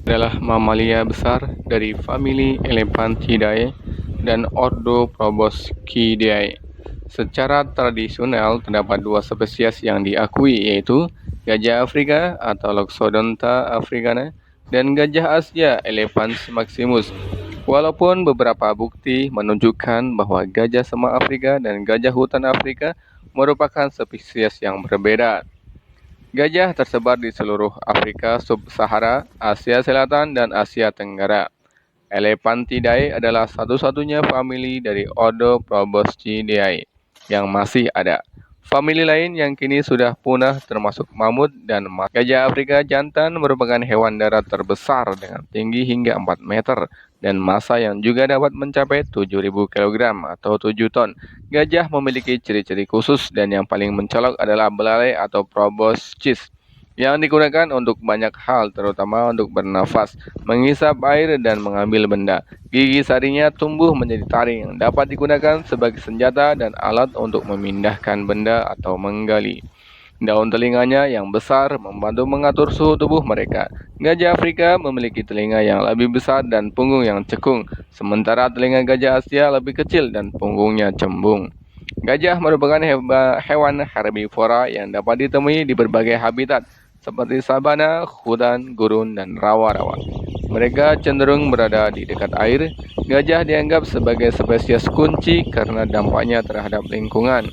adalah mamalia besar dari famili Elephantidae dan ordo Proboscideae. Secara tradisional, terdapat dua spesies yang diakui, yaitu gajah Afrika atau Loxodonta africana dan gajah Asia Elephas maximus. Walaupun beberapa bukti menunjukkan bahwa gajah sema Afrika dan gajah hutan Afrika merupakan spesies yang berbeda. Gajah tersebar di seluruh Afrika Sub-Sahara, Asia Selatan, dan Asia Tenggara. Elephantidae adalah satu-satunya famili dari ordo Proboscideae yang masih ada. Famili lain yang kini sudah punah termasuk mamut dan gajah Afrika jantan merupakan hewan darat terbesar dengan tinggi hingga 4 meter dan massa yang juga dapat mencapai 7.000 kg atau 7 ton. Gajah memiliki ciri-ciri khusus dan yang paling mencolok adalah belalai atau proboscis yang digunakan untuk banyak hal, terutama untuk bernafas, menghisap air, dan mengambil benda. Gigi sarinya tumbuh menjadi taring yang dapat digunakan sebagai senjata dan alat untuk memindahkan benda atau menggali. Daun telinganya yang besar membantu mengatur suhu tubuh mereka. Gajah Afrika memiliki telinga yang lebih besar dan punggung yang cekung, sementara telinga gajah Asia lebih kecil dan punggungnya cembung. Gajah merupakan hewan herbivora yang dapat ditemui di berbagai habitat, seperti sabana, hutan, gurun, dan rawa-rawa. Mereka cenderung berada di dekat air. Gajah dianggap sebagai spesies kunci karena dampaknya terhadap lingkungan.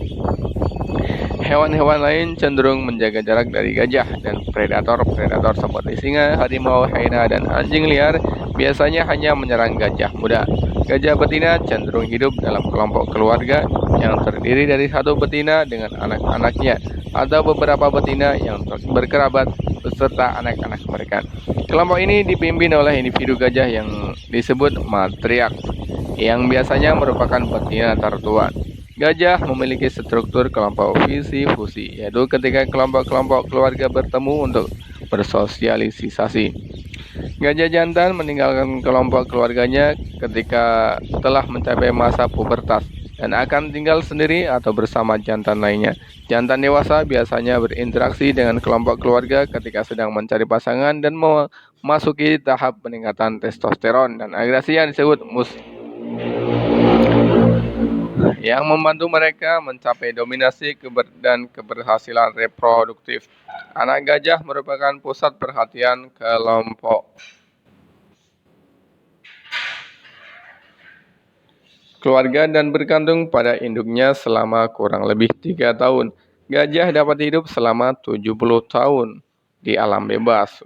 Hewan-hewan lain cenderung menjaga jarak dari gajah, dan predator-predator seperti singa, harimau, hyena, dan anjing liar biasanya hanya menyerang gajah muda. Gajah betina cenderung hidup dalam kelompok keluarga yang terdiri dari satu betina dengan anak-anaknya atau beberapa betina yang berkerabat beserta anak-anak mereka. Kelompok ini dipimpin oleh individu gajah yang disebut matriark, yang biasanya merupakan betina tertua. Gajah memiliki struktur kelompok visi-fusi, yaitu ketika kelompok-kelompok keluarga bertemu untuk bersosialisasi. Gajah jantan meninggalkan kelompok keluarganya ketika telah mencapai masa pubertas dan akan tinggal sendiri atau bersama jantan lainnya. Jantan dewasa biasanya berinteraksi dengan kelompok keluarga ketika sedang mencari pasangan dan memasuki tahap peningkatan testosteron dan agresi yang disebut yang membantu mereka mencapai dominasi dan keberhasilan reproduktif. Anak gajah merupakan pusat perhatian kelompok keluarga dan bergantung pada induknya selama kurang lebih 3 tahun. Gajah dapat hidup selama 70 tahun di alam bebas.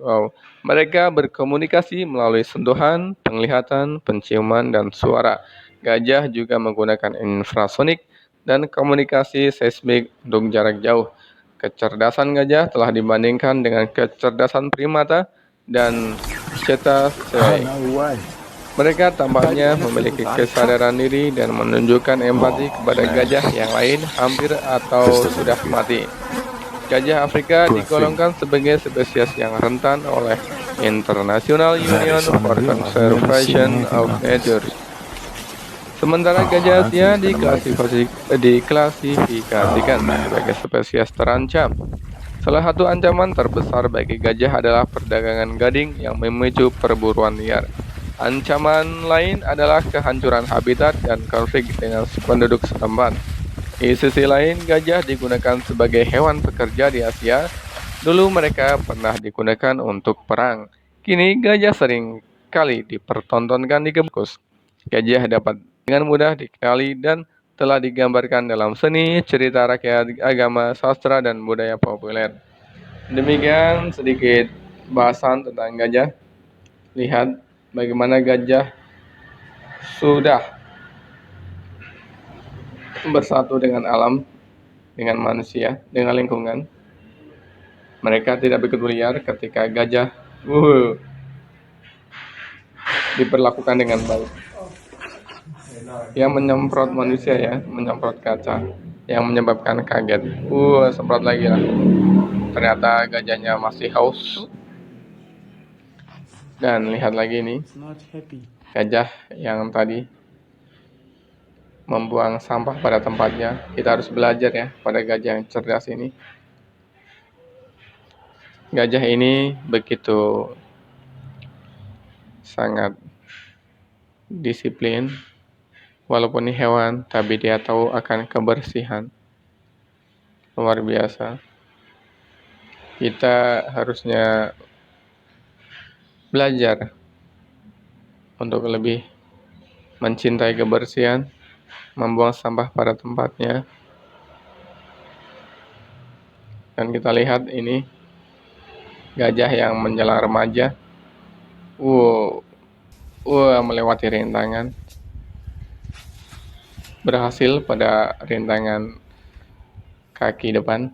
Mereka berkomunikasi melalui sentuhan, penglihatan, penciuman, dan suara. Gajah juga menggunakan infrasonik dan komunikasi seismik untuk jarak jauh. Kecerdasan gajah telah dibandingkan dengan kecerdasan primata dan cetaceae. Mereka tampaknya memiliki kesadaran diri dan menunjukkan empati kepada gajah yang lain hampir atau sudah mati. Gajah Afrika digolongkan sebagai spesies yang rentan oleh International Union for Conservation of Nature. Sementara gajah Asia diklasifikasikan sebagai spesies terancam. Salah satu ancaman terbesar bagi gajah adalah perdagangan gading yang memicu perburuan liar. Ancaman lain adalah kehancuran habitat dan konflik dengan penduduk setempat. Di sisi lain, gajah digunakan sebagai hewan pekerja di Asia. Dulu mereka pernah digunakan untuk perang. Kini gajah sering kali dipertontonkan di kebun. Gajah dapat dengan mudah dikenali dan telah digambarkan dalam seni, cerita rakyat, agama, sastra, dan budaya populer. Demikian sedikit bahasan tentang gajah. Lihat bagaimana gajah sudah bersatu dengan alam, dengan manusia, dengan lingkungan. Mereka tidak begitu liar ketika gajah diperlakukan dengan baik. Yang menyemprot manusia ya, menyemprot kaca, yang menyebabkan kaget. Semprot lagi lah. Ternyata gajahnya masih haus. Dan lihat lagi nih, gajah yang tadi membuang sampah pada tempatnya. Kita harus belajar ya pada gajah yang cerdas ini. Gajah ini begitu sangat disiplin. Walaupun ini hewan, tapi dia tahu akan kebersihan. Luar biasa. Kita harusnya belajar untuk lebih mencintai kebersihan, membuang sampah pada tempatnya. Dan kita lihat ini gajah yang menjelang remaja. Melewati rintangan. Berhasil pada rintangan kaki depan.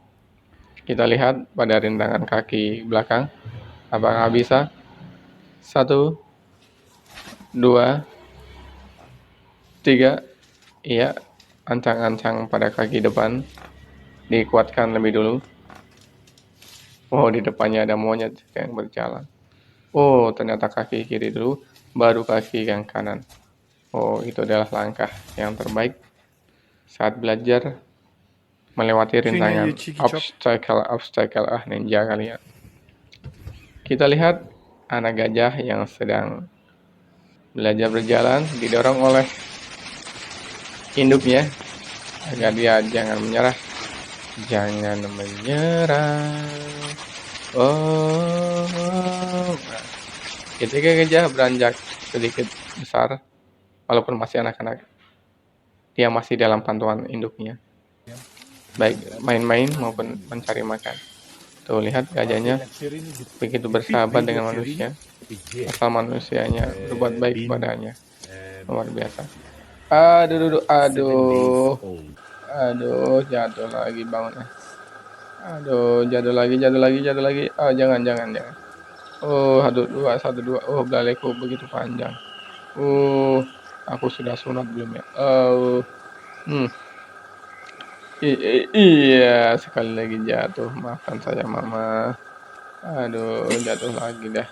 Kita lihat pada rintangan kaki belakang. Apakah bisa? 1, 2, 3. Iya, ancang-ancang pada kaki depan dikuatkan lebih dulu. Di depannya ada monyet yang berjalan. Ternyata kaki kiri dulu, baru kaki yang kanan. Itu adalah langkah yang terbaik saat belajar melewati rintangan. Obstacle, ninja kali ya. Kita lihat anak gajah yang sedang belajar berjalan, didorong oleh induknya agar dia jangan menyerah. Jangan menyerah. Ketika gajah beranjak sedikit besar, walaupun masih anak-anak, dia masih dalam pantauan induknya, baik main-main maupun mencari makan. Tuh, lihat gajahnya begitu bersahabat dengan manusia, asal manusianya berbuat baik kepadanya. Luar biasa. Aduh, jatuh lagi bangunnya. Jatuh lagi. Jangan. 1, 2. Belaleku begitu panjang. Aku sudah sunat belum ya? Iya, sekali lagi jatuh. Maafkan saya, Mama. Jatuh lagi dah.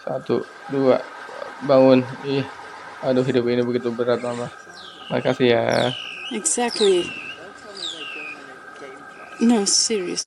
1, 2. Bangun. Hidup ini begitu berat, Mama. Makasih ya. Exactly. No, serious.